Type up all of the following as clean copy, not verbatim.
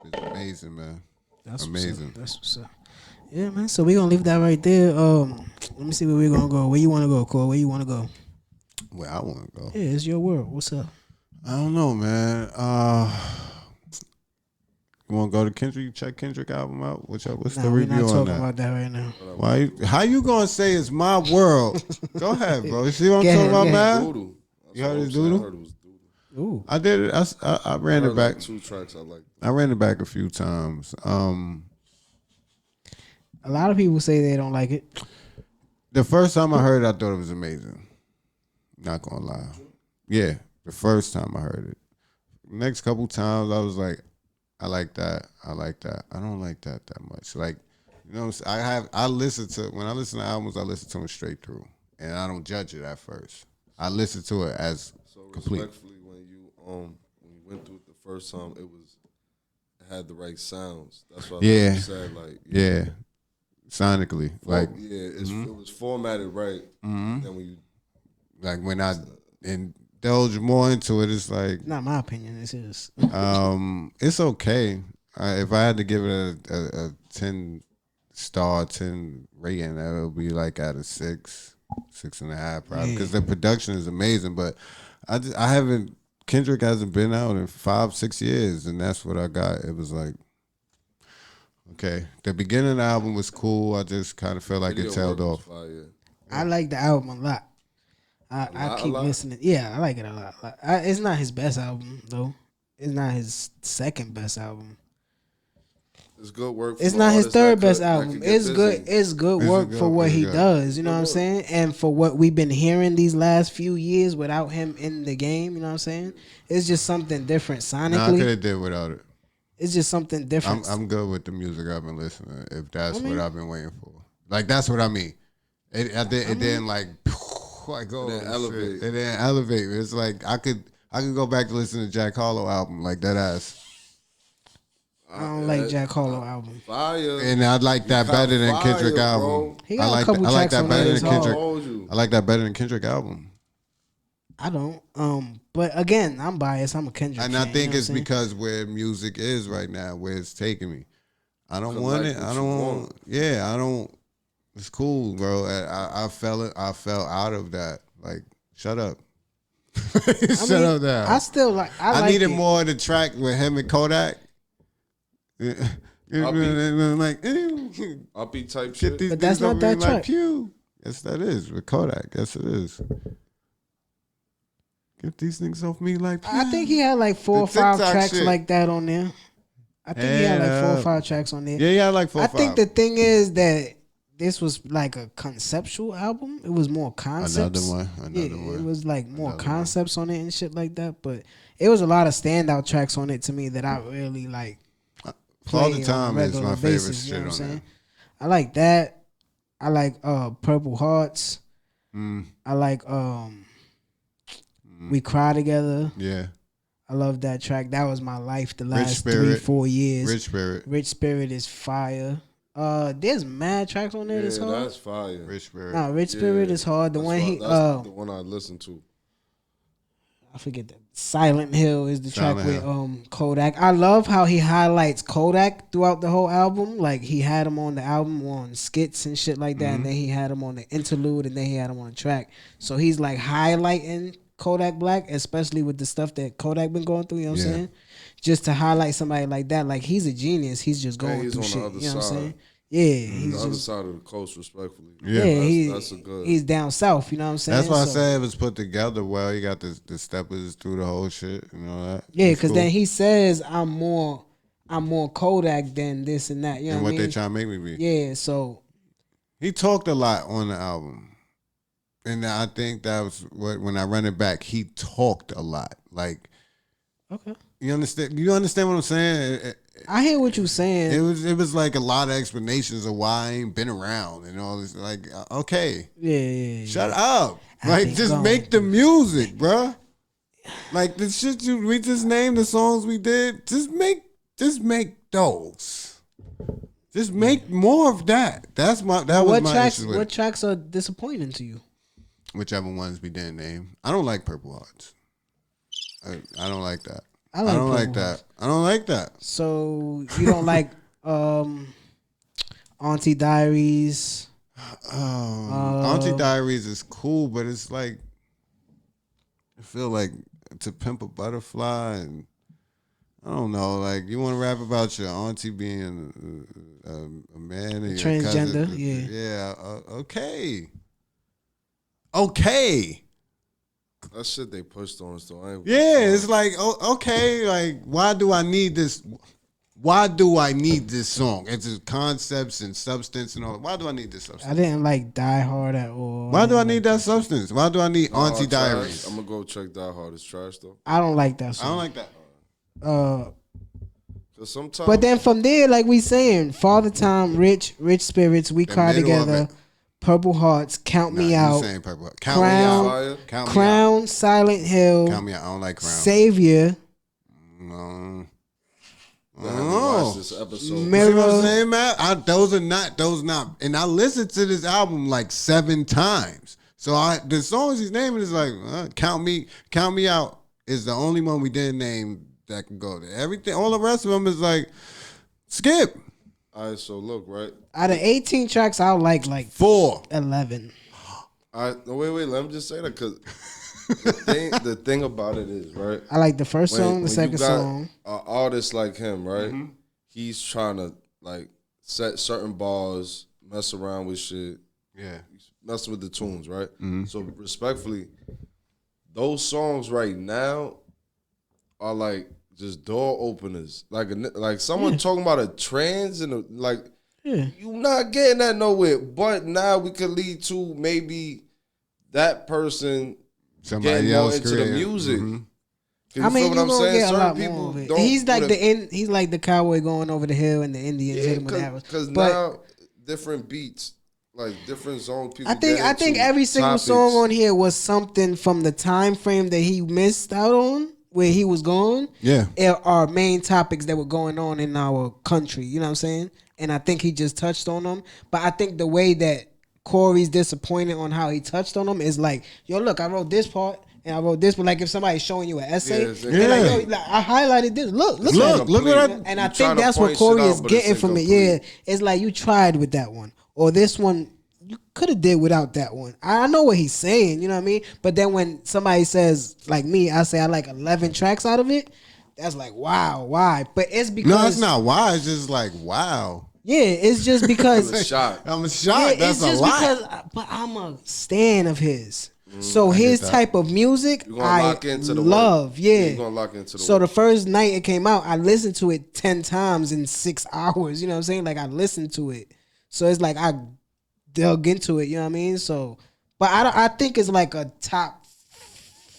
It's amazing, man. That's Amazing. What's up. That's what's up. Yeah, man. So we gonna leave that right there. Let me see where we're gonna go. Where you wanna go, Cole? Where you wanna go? Where I want to go. Yeah, it's your world. What's up? I don't know, man. You want to go to Kendrick? Check Kendrick album out. What's Nah, the we're review not on talking that? about that right now. Why? How you gonna say it's my world? Go ahead, bro. You see what I'm Go talking ahead, about, go ahead. man? Doodle. You heard his I doodle? heard it was doodle. Ooh. I did it. I ran I it heard back. like 2 tracks I liked. I ran it back a few times. A lot of people say they don't like it. The first time I heard it, I thought it was amazing. Not gonna lie. Yeah, the first time I heard it. Next couple times, I was like, I like that. I like that. I don't like that much. Like, you know what I'm saying? When I listen to albums, I listen to them straight through. And I don't judge it at first. I listen to it as complete. Respectfully, when you went through it the first time, it had the right sounds. That's what Yeah. I said. Like, Yeah. Sonically. it was formatted right. Mm-hmm. Then when you when I indulge more into it, it's like Not my opinion. This is. it's okay. If I had to give it a 10-star, 10 rating, that would be like at a 6.5 probably, because the production is amazing. But I haven't. Kendrick hasn't been out in 5-6 years, and that's what I got. It was like, okay, the beginning of the album was cool. I just kind of felt like it tailed off. I like the album a lot. I keep listening. Yeah, I like it a lot. It's not his best album though. It's not his second best album. It's good work. It's not his third best album. It's good. It's good work for what he does. You know what I'm saying? And for what we've been hearing these last few years without him in the game. You know what I'm saying? It's just something different sonically. No, I could have did without it. It's just something different. I'm good with the music I've been listening. If that's what I've been waiting for, like that's what I mean. It didn't like oh, it didn't elevate. It didn't elevate. It's like I could go back to listen to Jack Harlow album like that ass. I don't like Jack Harlow album. Fire. And I like that better than Kendrick album. He got a couple tracks on there that's hard. I like that better than Kendrick album. I don't. But again, I'm biased. I'm a Kendrick and fan, I think you know it's because where music is right now, where it's taking me. I don't want it. I don't want. Yeah, I don't. It's cool, bro. I fell out of that. Like, shut up. Shut up now. I still like. I needed more of the track with him and Kodak. Like upbeat type shit. But that's not that track. Like, pew. Yes, that is with Kodak. Yes, it is. Get these things off me like. Pew. I think he had like 4 or 5 tracks like that on there. I think he had like 4 or 5 tracks on there. Yeah, he had like 4 or 5. I think the thing is that this was like a conceptual album. It was more concepts. Another one. It was like more concepts on it and shit like that. But it was a lot of standout tracks on it to me that I really like. All the time is my favorite shit on there. I like that. I like Purple Hearts. I like We Cry Together. Yeah. I love that track. That was my life the last 3-4 years. Rich Spirit is fire. There's mad tracks on there that's hard. That's fire. Rich Spirit. Nah, Rich Spirit is hard. That's the one I listened to. I forget that. Silent Hill is the track with Kodak. I love how he highlights Kodak throughout the whole album. Like he had him on the album on skits and shit like that, and then he had him on the interlude, and then he had him on the track. So he's like highlighting Kodak Black, especially with the stuff that Kodak been going through. You know what I'm saying? Just to highlight somebody like that, like he's a genius. He's just going through shit. You know what I'm saying? Yeah, he's the other side of the coast, respectfully. Yeah, that's a good. He's down south. You know what I'm saying? That's why I said it was put together well. You got the steppers through the whole shit. You know that? Yeah, because then he says, "I'm more Kodak than this and that." You know what they trying to make me be. Yeah, so he talked a lot on the album, and I think that was when I run it back, he talked a lot. Like, okay, you understand? You understand what I'm saying? I hear what you're saying. It was like a lot of explanations of why I ain't been around and all this. Like, okay, yeah. Shut up. Like, just make the music, bruh. Like the shit we just named the songs we did. Just make those. Just make more of that. Was my issue with what tracks are disappointing to you? Whichever ones we didn't name. I don't like Purple Hearts. I don't like that. I like don't like Purple that. Hearts. I don't like that. So you don't like Auntie Diaries? Auntie Diaries is cool, but it's like I feel like To Pimp a Butterfly, and I don't know. Like you want to rap about your auntie being a man and your Transgender, cousin. yeah. Yeah. Okay. That shit they pushed on us though. I ain't Yeah, it's like okay. Like why do I need this? Why do I need this song? It's just concepts and substance and all. Why do I need this substance? I didn't like Die Hard at all. Why do I need that substance? Why do I need Auntie Diaries? I'm gonna go check Die Hard. It's trash though. I don't like that I song. don't like that. Cause sometimes, But then from there, like we saying, Father Time, Rich Spirits, We Cry middle of Together, it. Purple Hearts, Count Me You Out, saying Purple. Count Crown, me out. Count me out. Crown, Silent Hill, Count me out. I don't like Crown. Savior, No. I haven't watched this episode. You see what I'm Mirror. saying, man? Those not. And I listened to this album like 7 times. So the songs he's naming is like, Count Me Out is the only one we didn't name that can go there. Everything, all the rest of them is like, skip. All right, so look, right? Out of 18 tracks, I would like 4. 11. All right, no, wait, let me just say that because the thing about it is, right? I like the first song, the when second you got song. an artist like him, right? He's trying to like set certain bars, mess around with shit, Yeah. messing with the tunes, right? So respectfully, those songs right now are like just door openers. Like someone talking about a trans and you not getting that nowhere. But now we could lead to maybe that person Somebody getting more else into the creating. music. You I mean, feel you what I'm gonna saying? get a Certain lot people more of it. don't. He's like the cowboy going over the hill and the Indians hit him with arrows. Because But now different beats, like different zones. People I think into every single topics. song on here was something from the time frame that he missed out on, where he was going. Yeah. Are main topics that were going on in our country. You know what I'm saying? And I think he just touched on them. But I think the way that Corey's disappointed on how he touched on them is like, yo, look, I wrote this part. And I wrote this, but like if somebody's showing you an essay, they're like, yo, like, I highlighted this. Look at it. Look what I. And I think that's what Corey is getting from it. Yeah, it's like you tried with that one, or this one you could have did without that one. I know what he's saying, you know what I mean. But then when somebody says like me, I say I like 11 tracks out of it. That's like wow, why? But it's because No, it's not why. It's just like wow. Yeah, it's just because I'm shocked. I'm shocked. yeah, That's it's just a lot. because, but I'm a stan of his. So his type of music, I love. Yeah, you're gonna lock into the so the first night it came out, I listened to it 10 times in 6 hours. You know what I'm saying? Like I listened to it, so it's like I dug into it. You know what I mean? So, but I think it's like a top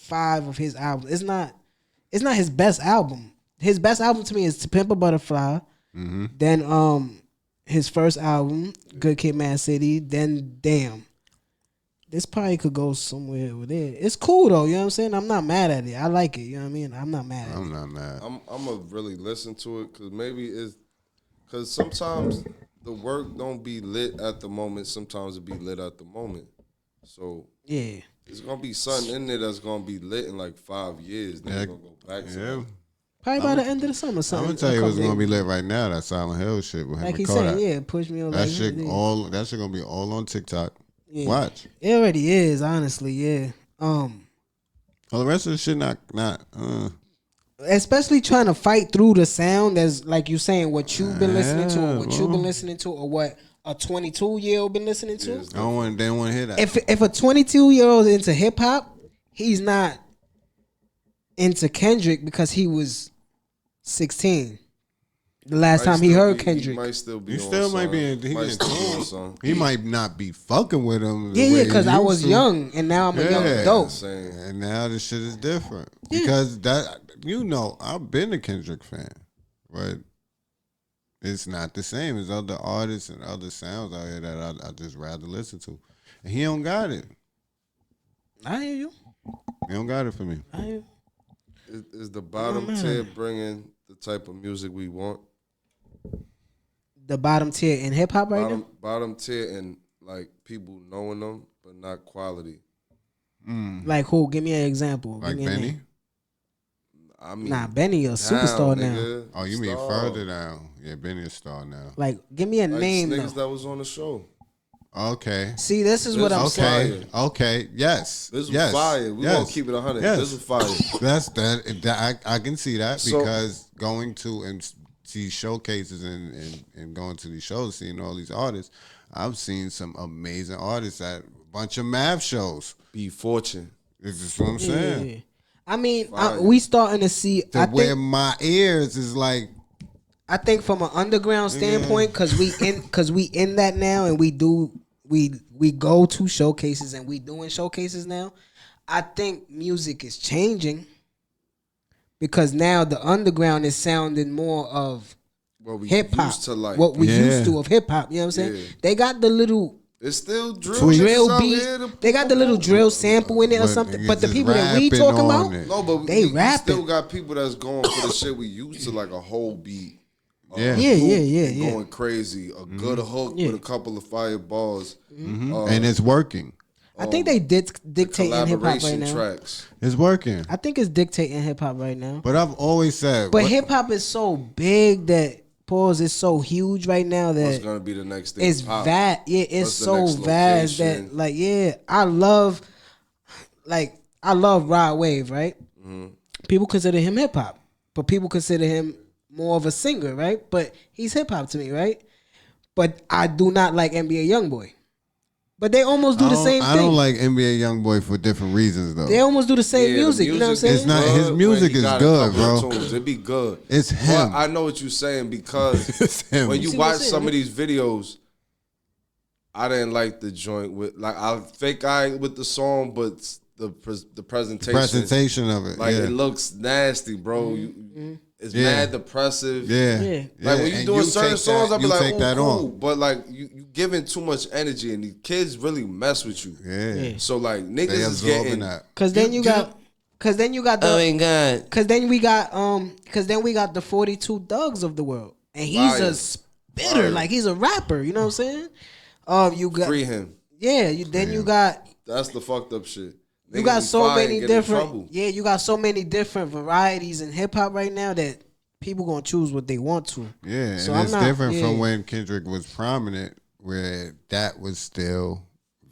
5 of his albums. It's not his best album. His best album to me is To Pimp a Butterfly. Then his first album, Good Kid, Mad City. Then Damn. This probably could go somewhere with it. It's cool though, you know what I'm saying? I'm not mad at it. I like it, you know what I mean? I'm not mad at it. I'm not mad. I'm gonna really listen to it because maybe it's because sometimes the work don't be lit at the moment. Sometimes it be lit at the moment. So Yeah. it's gonna be something in there that's gonna be lit in like 5 years. Then it's gonna go back to Yeah. that. Probably by the end of the summer, I'm something. gonna tell you what's gonna be lit right now. That Silent Hill shit with him like and he Kodak. said, yeah, push me on That like shit yeah. that shit gonna be all on TikTok. Yeah. Watch. It already is, honestly, yeah. All the rest of the shit not. Especially trying to fight through the sound as like you saying what you've been listening to or what bro. you've been listening to or what a 22-year-old been listening to. They don't want to hear that. If a 22-year-old is into hip hop, he's not into Kendrick because he was 16. The last time he heard Kendrick. He might still be. He still might be in tune. He might not be fucking with him. Yeah, because I was young and now I'm a young adult. And now this shit is different. Because that, I've been a Kendrick fan, but it's not the same as other artists and other sounds out here that I just rather listen to. And he don't got it. I hear you. He don't got it for me. I hear you. Is the bottom tier bringing the type of music we want? The bottom tier in hip hop right now? Bottom tier and like people knowing them, but not quality. Like who? Give me an example. Like Give me a Benny? name. I mean, Nah, Benny a superstar now. nigga. Oh, you mean further down? Yeah, Benny a star now. Like, give me a name niggas though. that was on the show. Okay. See, this is what I'm saying. Okay. Yes. This was fire. We gonna keep it 100. Yes. This was fire. That's that. I can see that because going to and see showcases and going to these shows, seeing all these artists, I've seen some amazing artists at a bunch of math shows. Be Fortune. This is what I'm saying. Yeah. I mean, we starting to see. Where my ears is like. I think from an underground standpoint, because we in that now, and we go to showcases and we doing showcases now. I think music is changing because now the underground is sounding more of hip hop, like. What we used to of hip hop. You know what I'm saying? Yeah. They got the little. It's still drill beat. They got the little drill sample in it or something. But the people that we talking about, they rapping. Still got people that's going for the shit we used to, like a whole beat. Yeah. Going crazy. A good hook with a couple of fire balls. And it's working. I think they dictating hip hop right now. Tracks. It's working. I think it's dictating hip hop right now. But I've always said. But hip hop is so big that is so huge right now that what's gonna be the next thing? It's vast. Yeah, it's so vast that I love Rod Wave, right? Mm-hmm. People consider him hip hop, but people consider him more of a singer, right? But he's hip hop to me, right? But I do not like NBA YoungBoy. But they almost do the same thing. I don't like NBA YoungBoy for different reasons, though. They almost do the same music. You know what I'm saying? It's not his music is good, bro. It be good. It's him. But I know what you're saying because when you watch some of these videos, I didn't like the joint with I think with the song, but the presentation of it, it looks nasty, bro. It's mad depressive. Yeah. Like when you doing certain songs, I'll be like, oh, cool. But like you giving too much energy and the kids really mess with you. Yeah. So like niggas is getting that. Cause then you got the oh my god. Cause then we got the 42 Thugs of the world. And he's a spitter, like he's a rapper, you know what I'm saying? You got free him. Yeah, you got that's the fucked up shit. You got so many different, you got so many different varieties in hip hop right now that people gonna choose what they want to. Yeah, so and it's different from when Kendrick was prominent, where that was still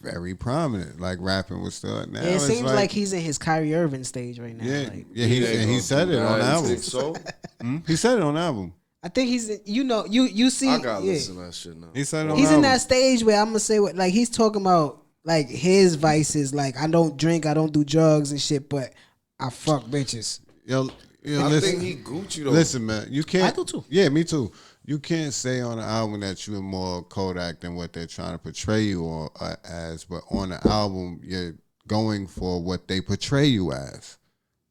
very prominent. Like rapping was still now. Yeah, it seems like he's in his Kyrie Irving stage right now. Yeah, he said it on the album. So he said it on the album. I think he's, you see. I gotta listen to that shit now. He said it on he's the in album. that stage where I'm gonna say what, like he's talking about. Like his vices, like I don't drink, I don't do drugs and shit, but I fuck bitches. Yo, I think he Gucci though. Listen, man, you can't. I do too. Yeah, me too. You can't say on the album that you're more Kodak than what they're trying to portray you as, but on the album you're going for what they portray you as.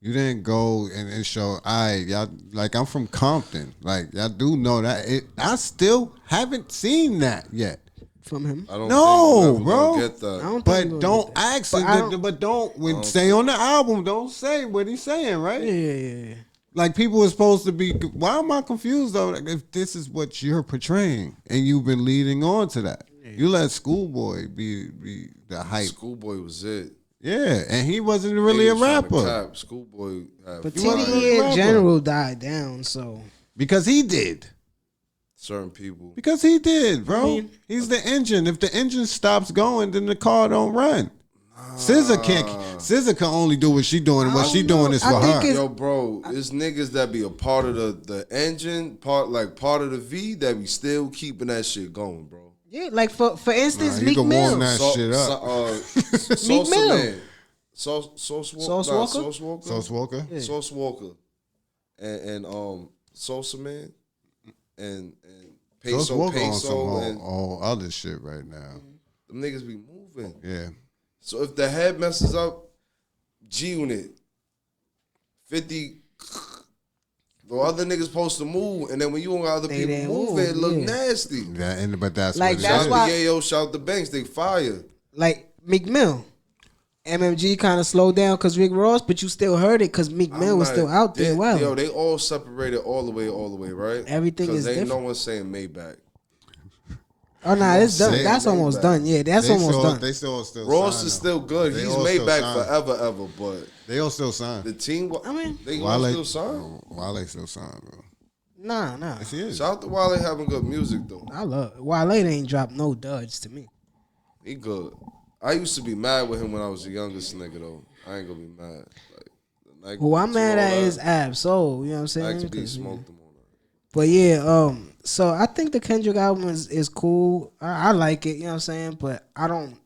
You didn't go and show, y'all, like I'm from Compton, like y'all do know that. I still haven't seen that yet. From him? I don't think bro. Get that. But don't ask it. But don't say on the album. Don't say what he's saying, right? Yeah. Like people are supposed to be. Why am I confused though? Like, if this is what you're portraying and you've been leading on to that, you let Schoolboy be the hype. Schoolboy was it. Yeah, and he wasn't really a rapper. Schoolboy, but TDE in general died down. So because he did. Certain people. Because he did, bro. I mean, he's the engine. If the engine stops going, then the car don't run. SZA can only do what she doing, and what she doing is for her. Yo, bro, it's niggas that be a part of the engine, part of the V that be still keeping that shit going, bro. Yeah, like for instance, Meek Mill. You can warm that shit up. Meek Mill. Sauce Walker. And Sosa Man. And Peso on some all other shit right now. Them niggas be moving. Yeah. So if the head messes up, G-Unit, 50, the other niggas supposed to move, and then when you don't got other people moving, it look nasty. Yeah, but that's like what that's why. Yayo shout the banks, they fire. Like Meek Mill. MMG kind of slowed down because Rick Ross, but you still heard it because Meek Mill was still out there. Wow. Yo, they all separated all the way, right? Everything is different. Because ain't no one saying Maybach. Oh nah, it's done. That's almost done. Yeah, that's almost done. They still Ross is still good. He's made back forever, but they all still signed. The team, I mean, they all still signed. Wale still signed, bro. Nah. Yes, he is. Shout out to Wale having good music though. I love Wale. Ain't dropped no duds to me. He good. I used to be mad with him when I was the youngest nigga though. I ain't gonna be mad. Like, who I'm mad at is Ab Soul. You know what I'm saying? Like to be smoked them on that. But yeah, so I think the Kendrick album is cool. I like it. You know what I'm saying? But I don't.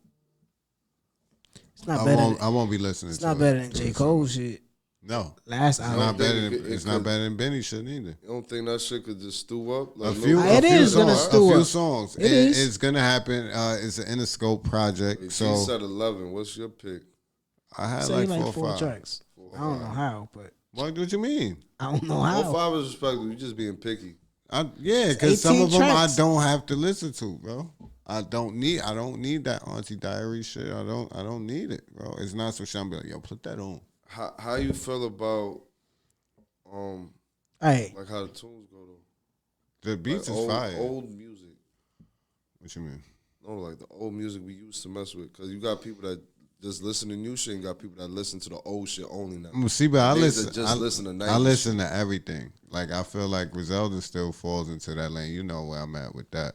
It's not better. I won't be listening. It's not better than J. Cole shit. No, last it's album. not better than it's not better than Benny shit either. You don't think that shit could just stew up? Like, it is gonna stew up. A few songs. It's gonna happen. It's an Interscope project. So you said 11. What's your pick? I had like 4 or 5 tracks. I don't know how, but what you mean? I don't know how. 4 or 5 is respectable. You just being picky. Because some of them I don't have to listen to, bro. I don't need that Auntie Diary shit. I don't need it, bro. It's not so shit. I'm like, yo, put that on. How you feel about like how the tunes go though? The beats like is fire. Old music. What you mean? No, like the old music we used to mess with. Cause you got people that just listen to new shit and got people that listen to the old shit only now. See, but I listen to 90s. I listen to everything. Like I feel like Griselda still falls into that lane. You know where I'm at with that.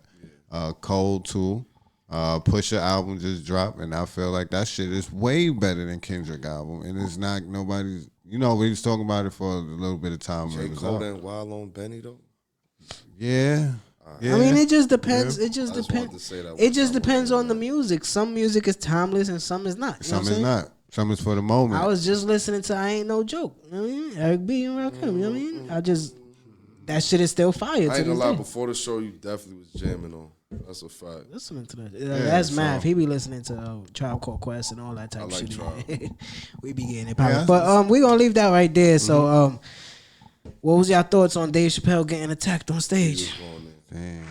Yeah. Cole too. Pusha album just dropped, and I feel like that shit is way better than Kendrick album, and it's not nobody's. You know, we was talking about it for a little bit of time. J. Cole and Wild on Benny though. Yeah. Yeah. I mean, it just depends. Yeah. It just depends. It just depends on the music. Some music is timeless, and some is not. Some is not. Some is for the moment. I was just listening to "I Ain't No Joke." You know what I mean? Eric B and Rakim. You know what I mean? That shit is still fire. I ain't gonna lie. Before the show, you definitely was jamming on. That's a fact. Listening to that. That's math. He be listening to Tribe Called Quest and all that type of shit. Tribe. We be getting it poppin'. But we gonna leave that right there. So what was your thoughts on Dave Chappelle getting attacked on stage? Damn.